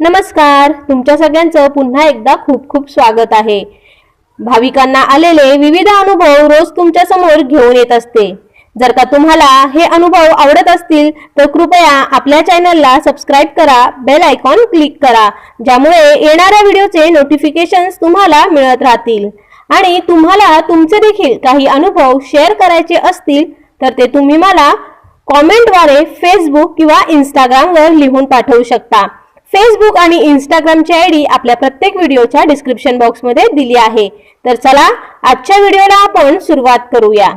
नमस्कार, तुमच्या सगळ्यांचं पुन्हा एकदा खूप खूप स्वागत आहे। भाविकांना आलेले विविध अनुभव रोज तुमच्या समोर घेऊन येत असते। जर का तुम्हाला हे अनुभव आवडत असतील तर कृपया आपल्या चॅनलला सबस्क्राइब करा, बेल आयकॉन क्लिक करा, ज्यामुळे येणाऱ्या व्हिडिओचे नोटिफिकेशन्स तुम्हाला मिळत राहतील। आणि तुम्हाला तुमचे देखील काही अनुभव शेअर करायचे असतील तर ते तुम्ही मला कॉमेंटद्वारे फेसबुक किंवा इंस्टाग्रामवर लिहून पाठवू शकता। फेसबुक आणि इंस्टाग्रामची आयडी आपल्या प्रत्येक व्हिडिओच्या डिस्क्रिप्शन बॉक्समध्ये दिली आहे। तर चला आजच्या व्हिडिओला आपण सुरुवात करूया।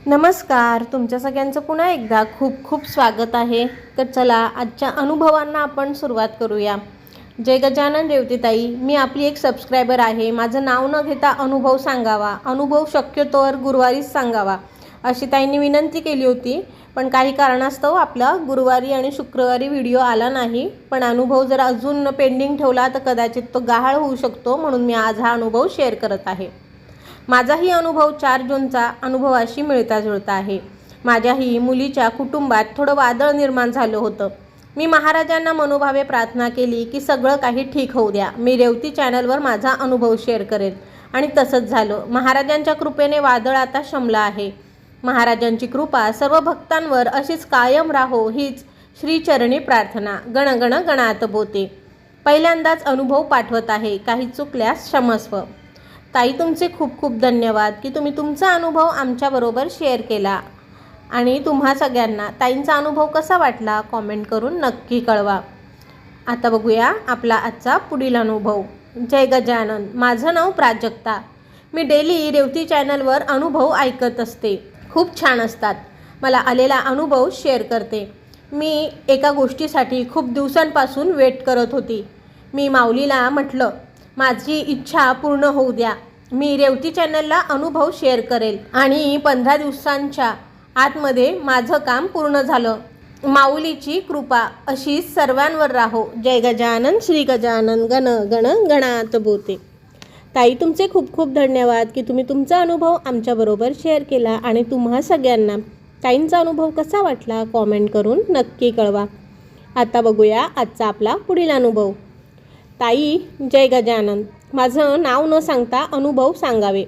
नमस्कार, तुमच्या सगळ्यांचं पुन्हा एकदा खूप खूप स्वागत आहे। तर चला आजच्या अनुभवांना आपण सुरुवात करूया। जय गजानन रेवतीताई, मी आपली एक सबस्क्रायबर आहे। माझं नाव न घेता अनुभव सांगावा, अनुभव शक्यतोवर गुरुवारीच सांगावा अशी ताईंनी विनंती केली होती, पण काही कारणास्तव आपला गुरुवारी आणि शुक्रवारी व्हिडिओ आला नाही। पण अनुभव जर अजून पेंडिंग ठेवला तर कदाचित तो गहाळ होऊ शकतो, म्हणून मी आज हा अनुभव शेअर करत आहे। माझाही अनुभव 4 जूनचा अनुभवाशी मिळता जुळता आहे। माझ्याही मुलीच्या कुटुंबात थोडं वादळ निर्माण झालं होतं। मी महाराजांना मनोभावे प्रार्थना केली की सगळं काही ठीक होऊ द्या, मी रेवती चॅनलवर माझा अनुभव शेअर करेन, आणि तसंच झालं। महाराजांच्या कृपेने वादळ आता शमलं आहे। महाराजांची कृपा सर्व भक्तांवर अशीच कायम राहो हीच श्रीचरणी प्रार्थना। गण गण गणात बोते। पहिल्यांदाच अनुभव पाठवत आहे, काही चुकल्यास क्षमस्व। ताई, तुमचे खूप खूप धन्यवाद की तुम्ही तुमचा अनुभव आमच्याबरोबर शेअर केला, आणि तुम्हा सगळ्यांना ताईंचा अनुभव कसा वाटला कॉमेंट करून नक्की कळवा। आता बघूया आपला आजचा पुढील अनुभव। जय गजानन, माझं नाव प्राजक्ता। मी डेली रेवती चॅनलवर अनुभव ऐकत असते, खूप छान असतात। मला आलेला अनुभव शेअर करते। मी एका गोष्टीसाठी खूप दिवसांपासून वेट करत होती। मी माऊलीला म्हटलं, माझी इच्छा पूर्ण होऊ द्या, मी रेवती चॅनलला अनुभव शेअर करेल, आणि 15 दिवसांच्या आतमध्ये माझं काम पूर्ण झालं। माऊलीची कृपा अशीच सर्वांवर राहो। जय गजानन श्री गजानन, गण गण गणात बोते। ताई, तुमचे खूप खूप धन्यवाद की तुम्ही तुमचा अनुभव आमच्याबरोबर शेअर केला, आणि तुम्हा सगळ्यांना ताईंचा अनुभव कसा वाटला कॉमेंट करून नक्की कळवा। आता बघूया आजचा आपला पुढील अनुभव। ताई, जय गजानन, माझं नाव न सांगता अनुभव सांगावे।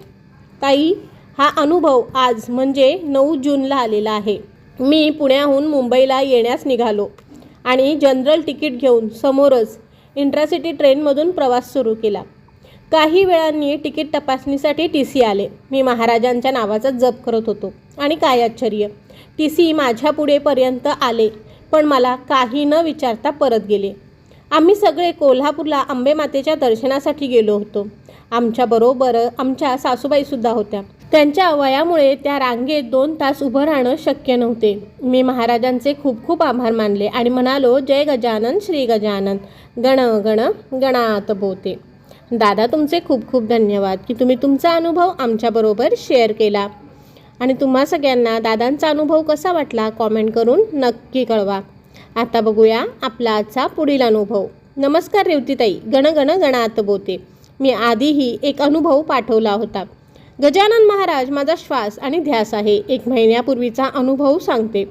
ताई, हा अनुभव आज म्हणजे 9 जूनला आलेला आहे। मी पुण्याहून मुंबईला येण्यास निघालो आणि जनरल तिकीट घेऊन समोरच इंट्रासिटी ट्रेनमधून प्रवास सुरू केला। काही वेळांनी तिकीट तपासणीसाठी TC आले। मी महाराजांच्या नावाचा जप करत होतो, आणि काय आश्चर्य, TC माझ्या पुढेपर्यंत आले, पण मला काही न विचारता परत गेले। आम्ही सगळे कोल्हापूरला अंबेमातेच्या दर्शनासाठी गेलो होतो। आमच्याबरोबर आमच्या सासूबाईसुद्धा होत्या। त्यांच्या वयामुळे त्या रांगेत 2 तास उभं राहणं शक्य नव्हते। मी महाराजांचे खूप खूप आभार मानले आणि म्हणालो, जय गजानन श्री गजानन, गण गण गणात बोते। दादा, तुमचे खूप खूप धन्यवाद की तुम्ही तुमचा अनुभव आमच्याबरोबर शेअर केला, आणि तुम्हा सगळ्यांना दादांचा अनुभव कसा वाटला कॉमेंट करून नक्की कळवा। आता बघूया आपला आजचा पुढील अनुभव। नमस्कार रेवतीताई, गण गण गणात बोते। मी आधीही एक अनुभव पाठवला होता। गजानन महाराज माझा श्वास आणि ध्यास आहे। 1 महिन्यापूर्वीचा अनुभव सांगते।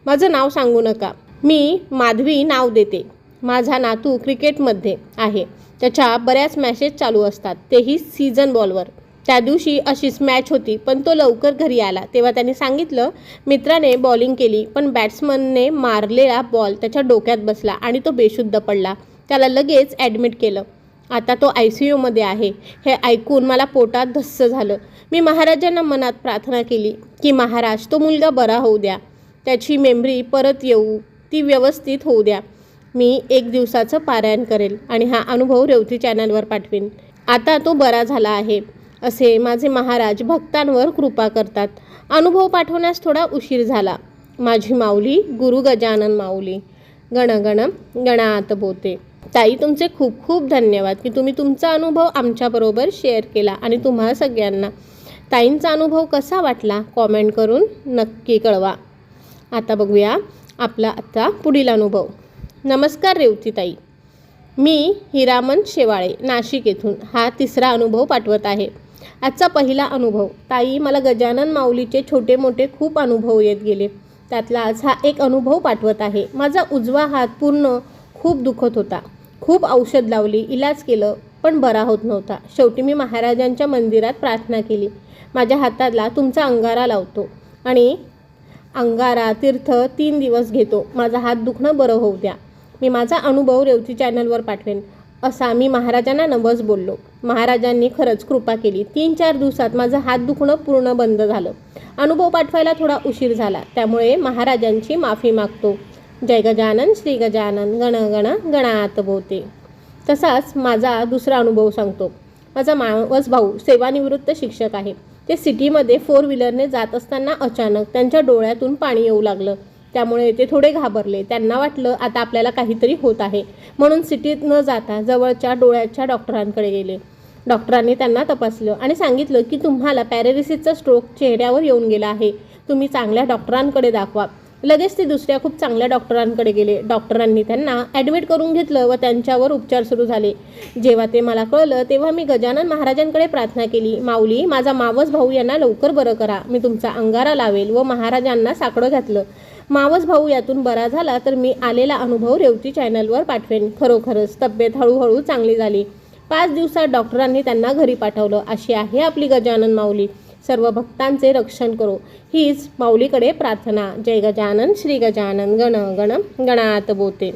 माझं नाव सांगू नका, मी माधवी नाव देते। माझा नातू क्रिकेटमध्ये आहे, त्याच्या बऱ्याच मॅचेस चालू असतात, तेही सीझन बॉलवर। त्या दिवशी अशीच मॅच होती, पण तो लवकर घरी आला तेव्हा त्याने सांगितलं, मित्राने बॉलिंग केली, पण बॅट्समनने मारलेला बॉल त्याच्या डोक्यात बसला आणि तो बेशुद्ध पडला। त्याला लगेच ॲडमिट केलं, आता तो ICUमध्ये आहे। हे ऐकून मला पोटात धस्स झालं। मी महाराजांना मनात प्रार्थना केली की महाराज, तो मुलगा बरा होऊ द्या, त्याची मेमरी परत येऊ, ती व्यवस्थित होऊ द्या। मी 1 दिवसाचं पारायण करेल आणि हा अनुभव रेवती चॅनलवर पाठवीन। आता तो बरा झाला आहे, असे माझे महाराज भक्तांवर कृपा करतात। अनुभव पाठवण्यास थोडा उशीर झाला। माझी माऊली गुरु गजानन माऊली, गण गण गणात बोते। ताई, तुमचे खूप खूप धन्यवाद की तुम्ही तुमचा अनुभव आमच्याबरोबर शेअर केला, आणि तुम्हा सगळ्यांना ताईंचा अनुभव कसा वाटला कॉमेंट करून नक्की कळवा। आता बघूया आपला आता पुढील अनुभव। नमस्कार रेवतीताई, मी हिरामन शेवाळे नाशिक येथून हा 3रा अनुभव पाठवत आहे। आजचा पहिला अनुभव। ताई, मला गजानन माऊलीचे छोटे मोठे खूप अनुभव येत गेले, त्यातला आज हा एक अनुभव पाठवत आहे। माझा उजवा हात पूर्ण खूप दुखत होता, खूप औषध लावली, इलाज केलं, पण बरा होत नव्हता. शेवटी मी महाराजांच्या मंदिरात प्रार्थना केली. माझ्या हाताला तुमचा अंगारा लावतो आणि अंगारा तीर्थ 3 दिवस घेतो. माझा हात दुखणं बरं होऊ द्या. मी माझा अनुभव रेवती चॅनलवर पाठवेन, असा मी महाराजांना नवस बोललो. महाराजांनी खरंच कृपा केली. 3-4 दिवसात माझं हात दुखणं पूर्ण बंद झालं. अनुभव पाठवायला थोडा उशीर झाला, त्यामुळे महाराजांची माफी मागतो. जय गजानन श्री गजानन गण गण गणात बोते. तसाच माझा दुसरा अनुभव सांगतो. माझा मावस भाऊ सेवानिवृत्त शिक्षक आहे. ते सिटीमध्ये 4 व्हीलरने जात असताना अचानक त्यांच्या डोळ्यातून पाणी येऊ लागलं. त्यामुळे ते थोडे घाबरले. त्यांना वाटलं आता आपल्याला काहीतरी होत आहे, म्हणून सिटीत न जाता जवळच्या डोळ्याच्या डॉक्टरांकडे गेले. डॉक्टरांनी त्यांना तपासलं आणि सांगितलं की तुम्हाला पॅरालिसिसचा स्ट्रोक चेहऱ्यावर येऊन गेला आहे. तुम्ही चांगल्या डॉक्टरांकडे दाखवा. लगेच ते दुसऱ्या खूप चांगल्या डॉक्टरांकडे गेले. डॉक्टरांनी त्यांना ॲडमिट करून घेतलं व त्यांच्यावर उपचार सुरू झाले. जेव्हा ते मला कळलं तेव्हा मी गजानन महाराजांकडे प्रार्थना केली. माऊली, माझा मावस भाऊ यांना लवकर बरं करा. मी तुमचा अंगारा लावेल व महाराजांना साकडं घातलं. मावस भाऊ यातून बरा झाला तर मी आलेला अनुभव रेवती चॅनलवर पाठवेन. खरोखरच तब्येत हळूहळू चांगली झाली. 5 दिवसात डॉक्टरांनी त्यांना घरी पाठवलं. अशी आहे आपली गजानन माऊली. सर्व भक्तांचे रक्षण करो, हीच माऊलीकडे प्रार्थना. जय गजानन श्री गजानन गण गण गणात बोते.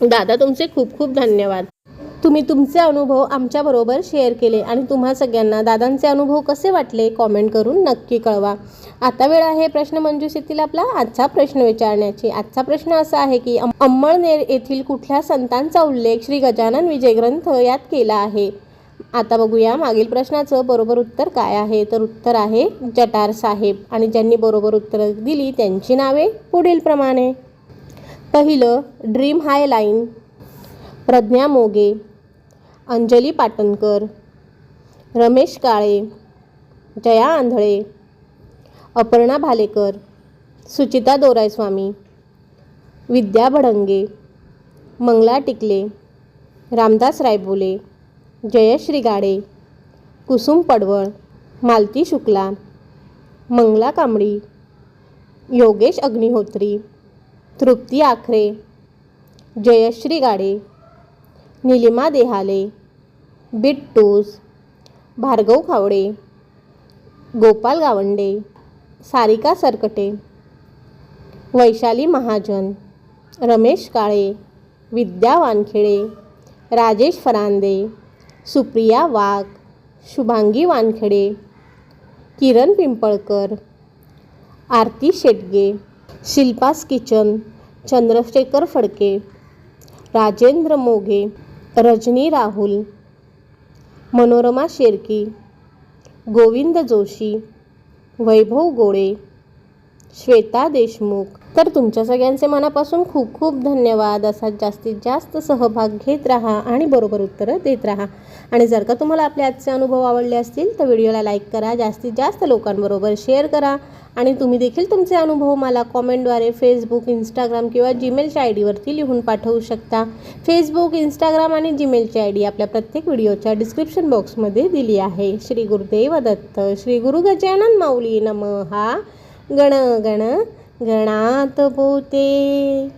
दादा, तुमचे खूप खूप धन्यवाद. तुम्ही तुमचे अनुभव आमच्याबरोबर शेअर केले आणि तुम्हा सगळ्यांना दादांचे अनुभव कसे वाटले कॉमेंट करून नक्की कळवा. आता वेळ आहे प्रश्नमंजुषेतील आपला आजचा प्रश्न विचारण्याची. आजचा प्रश्न असा आहे की अंमळनेर येथील कुठल्या संतांचा उल्लेख श्री गजानन विजय ग्रंथ यात केला आहे? आता बघूया मागील प्रश्नाचं बरोबर उत्तर काय आहे. तर उत्तर आहे जटार साहेब. आणि ज्यांनी बरोबर उत्तर दिली त्यांची नावे पुढील प्रमाणे. पहिलं ड्रीम हाय लाईन, प्रज्ञा मोगे, अंजली पाटणकर, रमेश काळे, जया आंधळे, अपर्णा भालेकर, सुचिता दोरायस्वामी, विद्या भडंगे, मंगला टिकले, रामदास रायबोले, जयश्री गाडे, कुसुम पडवळ, मालती शुक्ला, मंगला कांबळी, योगेश अग्निहोत्री, तृप्ती आखरे, जयश्री गाडे, निलिमा देहाले, बिट्टूस, भार्गव खावडे, गोपाल गावंडे, सारिका सरकटे, वैशाली महाजन, रमेश काळे, विद्या वानखेडे, राजेश फरांदे, सुप्रिया वाघ, शुभांगी वानखेडे, किरण पिंपळकर, आरती शेटगे, शिल्पास किचन, चंद्रशेखर फडके, राजेंद्र मोघे, रजनी राहुल, मनोरमा शेरकी, गोविंद जोशी, वैभव गोळे, श्वेता देशमुख. तर तुमच्या सगळ्यांचे मनापासून खूप खूप धन्यवाद. असा जास्तीत जास्त सहभाग घेत राहा आणि बरोबर उत्तरं देत राहा. आणि जर का तुम्हाला आपले आजचे अनुभव आवडले असतील तर व्हिडिओला लाईक करा, जास्तीत जास्त लोकांबरोबर शेअर करा. आणि तुम्ही देखील तुमचे अनुभव मला कॉमेंटद्वारे फेसबुक, इंस्टाग्राम किंवा जीमेलच्या आयडीवरती लिहून पाठवू शकता. फेसबुक, इंस्टाग्राम आणि जीमेलची आयडी आपल्या प्रत्येक व्हिडिओच्या डिस्क्रिप्शन बॉक्समध्ये दिली आहे. श्री गुरुदेव दत्त. श्री गुरु गजानन माऊली नमः. गण गण गणात बोते.